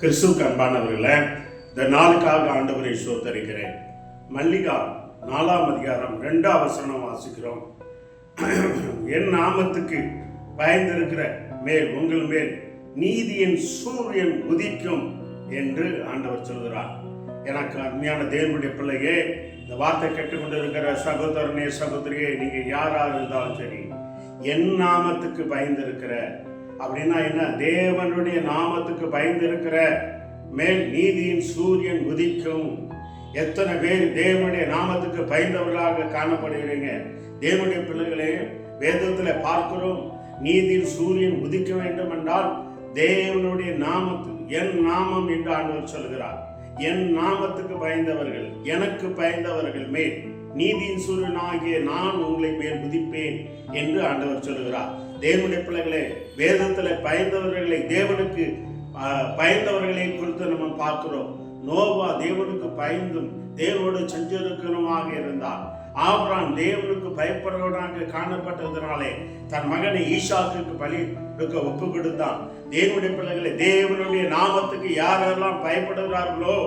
கிறிஸ்துவுக்கு அன்பானவர்களே, இந்த நாளுக்காக ஆண்டவரை ஸ்தோத்தரிக்கிறேன். மல்லிகா 4ஆம் அதிகாரம் 2ஆம் வசனம் வாசிக்கிறோம். என் நாமத்துக்கு பயந்திருக்கிற மேல் உங்கள் மேல் நீதியின் சூரியன் உதிக்கும் என்று ஆண்டவர் சொல்கிறார். எனக்கு அருமையான தேவனுடைய பிள்ளையே, இந்த வார்த்தை கேட்டுக்கொண்டிருக்கிற சகோதரனே சகோதரியே, நீங்க யாரா இருந்தாலும் சரி, என் நாமத்துக்கு பயந்திருக்கிற அப்படின்னா என்ன? தேவனுடைய நாமத்துக்கு பயந்திருக்கிற மேல் நீதியின் சூரியன் உதிக்கும். எத்தனை பேர் தேவனுடைய நாமத்துக்கு பயந்தவர்களாக காணப்படுகிறீங்க? தேவனுடைய பிள்ளைகளே, வேதத்துல பார்க்கிறோம், நீதியின் சூரியன் உதிக்க வேண்டும் என்றால் தேவனுடைய நாமத்துக்கு, என் நாமம் என்று ஆண்டவர் சொல்கிறார். என் நாமத்துக்கு பயந்தவர்கள், எனக்கு பயந்தவர்கள் மேல் நீதியின் சூரியனாகிய நான் உங்களை மேல் உதிப்பேன் என்று ஆண்டவர் சொல்கிறார். தேவனுடைய பிள்ளைகளே, வேதத்துல பயந்தவர்களை, தேவனுக்கு பயந்தவர்களை குறித்து நம்ம பார்க்கிறோம். நோவா தேவனுக்கு பயந்தும் தேவனோடு சஞ்சரிக்கணுமாக இருந்தார். ஆபிரகாம் தேவனுக்கு பயப்படுறவனாக காணப்பட்டதனாலே தன் மகனை ஈசாக்குக்கு பலி கொடுக்க ஒப்பு கொடுத்தான். தேவனுடைய பிள்ளைகளை, தேவனுடைய நாமத்துக்கு யாரெல்லாம் பயப்படுகிறார்களோ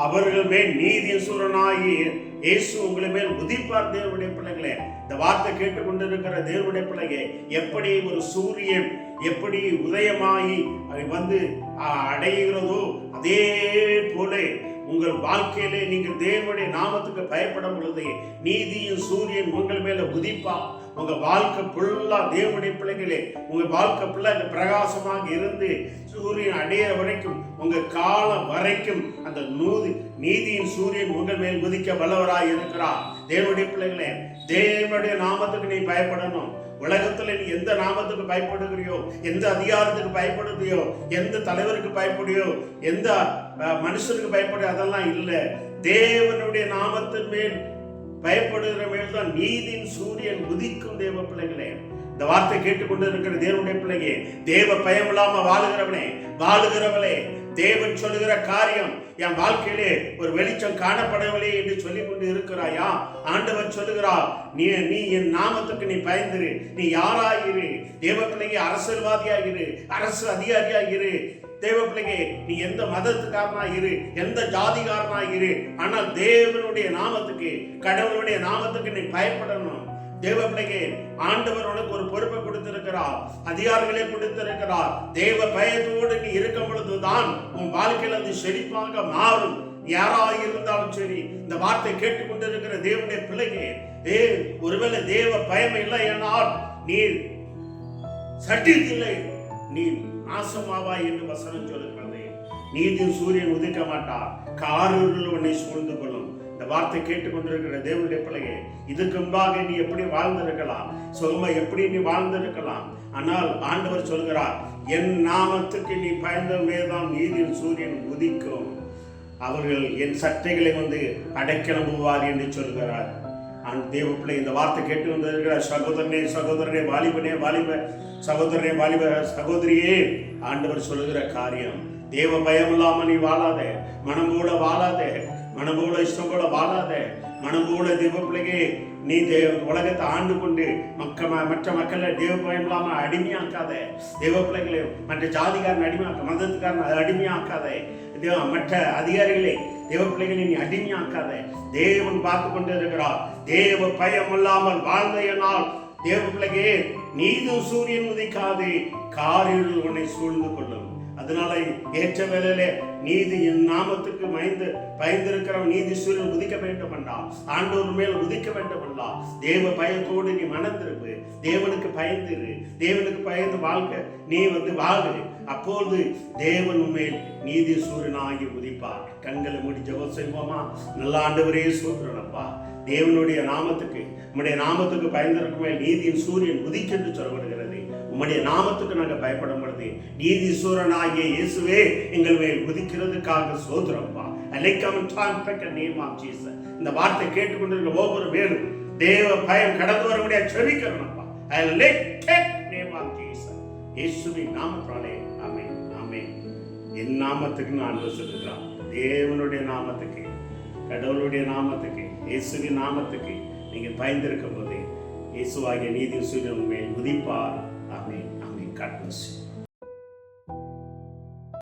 அவர்கள் மேல் நீதியின் சூரனாகி இயேசு உங்களை மேல் உதிப்பார். தேவனுடைய பிள்ளைகளே, இந்த வார்த்தை கேட்டுக்கொண்டிருக்கிற தேவனுடைய பிள்ளைகளே, எப்படி ஒரு சூரியன் எப்படி உதயமாகி வந்து அடைகிறதோ அதே போல உங்கள் வாழ்க்கையிலே நீங்கள் தேவனுடைய நாமத்துக்கு பயப்படும் பொழுது நீதியின் சூரியன் உங்கள் மேல உதிப்பா. உங்க வாழ்க்கை ஃபுல்லா தேவனுடைய பிள்ளைகளே, உங்க வாழ்க்கை ஃபுல்லா பிரகாசமாக இருந்து சூரியன் அடையிற வரைக்கும், உங்க காலம் வரைக்கும் அந்த நீதியின் சூரியன் உங்கள் மேல் உதிக்க வல்லவராய் இருக்கிறார். தேவனுடைய பிள்ளைகளே, தேவனுடைய நாமத்துக்கு நீ பயப்படணும். உலகத்துல நீ எந்த நாமத்துக்கு பயப்படுகிறியோ, எந்த அதிகாரத்துக்கு பயப்படுகிறியோ, எந்த தலைவருக்கு பயப்படுறியோ, எந்த மனுஷனுக்கு பயப்படுறியோ, அதெல்லாம் இல்லை. தேவனுடைய நாமத்தின் மேல் பயப்படுகிற மேல் தான் நீதியின் சூரியன் உதிக்கும். தேவ பிள்ளைகளே, இந்த வார்த்தை கேட்டுக்கொண்டு இருக்கிற தேவனுடைய பிள்ளையே, தேவ பயம் இல்லாம வாழுகிறவளே, தேவன் சொல்லுகிற காரியம் என் வாழ்க்கையிலே ஒரு வெளிச்சம் காணப்படவில்லை என்று சொல்லிக் கொண்டு இருக்கிறாயா? ஆண்டவர் சொல்லுகிறார், நீ என் நாமத்துக்கு நீ பயந்துரு. நீ யாராயிரு? தேவ பிள்ளைங்க, அரசியல்வாதியாகிரு, அரசு அதிகாரியாகிரு. தேவ பிள்ளைங்க, நீ எந்த மதத்துக்காரனாயிரு, எந்த ஜாதிகாரனாயிரு, ஆனால் தேவனுடைய நாமத்துக்கு, கடவுளுடைய நாமத்துக்கு நீ பயப்படணும். தேவ பிள்ளைங்க, ஆண்டவர் உனக்கு ஒரு பொறுப்பை கொடுத்திருக்கிறார், அதிகாரிகளை கொடுத்திருக்கிறார். தேவ பயத்தோடு நீ இருக்கும் பொழுதுதான் உன் வாழ்க்கையில் அது செழிப்பாக மாறும். யாராக இருந்தாலும் சரி, இந்த வார்த்தை கேட்டுக்கொண்டிருக்கிற தேவனுடைய பிள்ளைங்க, ஒருவேளை தேவ பயம் இல்லை என்னால் நீ சட்டில் நீ நாசமாவாய் என்று வசனம் சொல்லுகிறது. நீதியின் சூரியன் உதிக்க மாட்டார், காரிருள் உன்னை சூழ்ந்து கொள்ளும். இந்த வார்த்தை கேட்டுக்கொண்டிருக்கிற தேவனுடைய பிள்ளையே, இதுக்கு முன்பாக நீ எப்படி வாழ்ந்திருக்கலாம், சுகமா எப்படி நீ வாழ்ந்திருக்கலாம். ஆனால் ஆண்டவர் சொல்கிறார், என் நாமத்துக்கு நீ பயந்தவங்கதான் நீதியின் சூரியன் உதிக்கும். அவர்கள் என் சட்டைகளை வந்து அடைக்க நம்புவார் என்று சொல்கிறார். தேவ பிள்ளை, இந்த வார்த்தை கேட்டு வந்திருக்கிற சகோதரனே, வாலிப சகோதரியே, ஆண்டவர் சொல்லுகிற காரியம், தேவ பயம் இல்லாம நீ வாழாதே, மனம் போல இஷ்டம் போல வாழாதே. மனம் போல தேவ பிள்ளையே, நீ உலகத்தை ஆண்டு கொண்டு மற்ற மக்களை தேவ பயம் இல்லாம அடிமையாக்காதே. தேவ பிள்ளைகளை மற்ற ஜாதிகாரன் அடிமையாக்க, மதத்துக்காரன் அடிமையாக்காதே. மற்ற அதிகாரிகளை, தேவ பிள்ளைகளை நீ அடிமையாக்காதே. தேவன் பார்த்து கொண்டு இருக்கிறார். தேவ பயம் இல்லாமல் வாழ்ந்தையனால் தேவ பிள்ளையே, நீதி சூரியன் உதிக்காது, காரிருள் உன்னை சூழ்ந்து கொள்ளும். அதனால ஏற்ற வேலையில நீதி என் நாமத்துக்கு பயந்திருக்கிறவன் நீதி சூரியன் உதிக்க வேண்டும் என்றால், ஆண்டவர் மேல் உதிக்க வேண்டும் என்றால், தேவ பயத்தோடு நீ மனந்திருப்பு, தேவனுக்கு பயந்து வாழ்க்கை நீ வாழு. அப்போது தேவன் மேல் நீதி சூரியனாகி உதிப்பார். கண்களை மூடி ஜெபம் செய்வோமா? நல்ல ஆண்டவரே, சூத்திரனப்பா, தேவனுடைய நாமத்துக்கு, உம்முடைய நாமத்துக்கு பயந்திருக்கும் மேல் நீதியின் சூரியன் உதிக்கென்று சொல்லப்படுகிறது. உம்முடைய நாமத்துக்கு நாங்கள் பயப்படும் பொழுது நீதி சூரனாகிய இயேசுவே எங்கள் மேல் உதிக்கிறதுக்காக சோதரப்பா. இந்த வார்த்தை கேட்டுக்கொண்டிருக்க ஒவ்வொரு பேரும் தேவ பயம் கடந்து வர முடியாது செபிக்கிறோம்ப்பா. இயேசுவின் நாமத்தாலே ஆமென், ஆமென். என் நாமத்துக்கு நான் சொல்லுகிறான், தேவனுடைய நாமத்துக்கு, கடவுளுடைய நாமத்துக்கு, இயேசுவின் நாமத்துக்கு நீங்கள் பயந்திருக்கும் போது இயேசுவாகிய நீதி சூரியன் மேல் உதிப்பார். ஆமென், ஆமென். God bless you.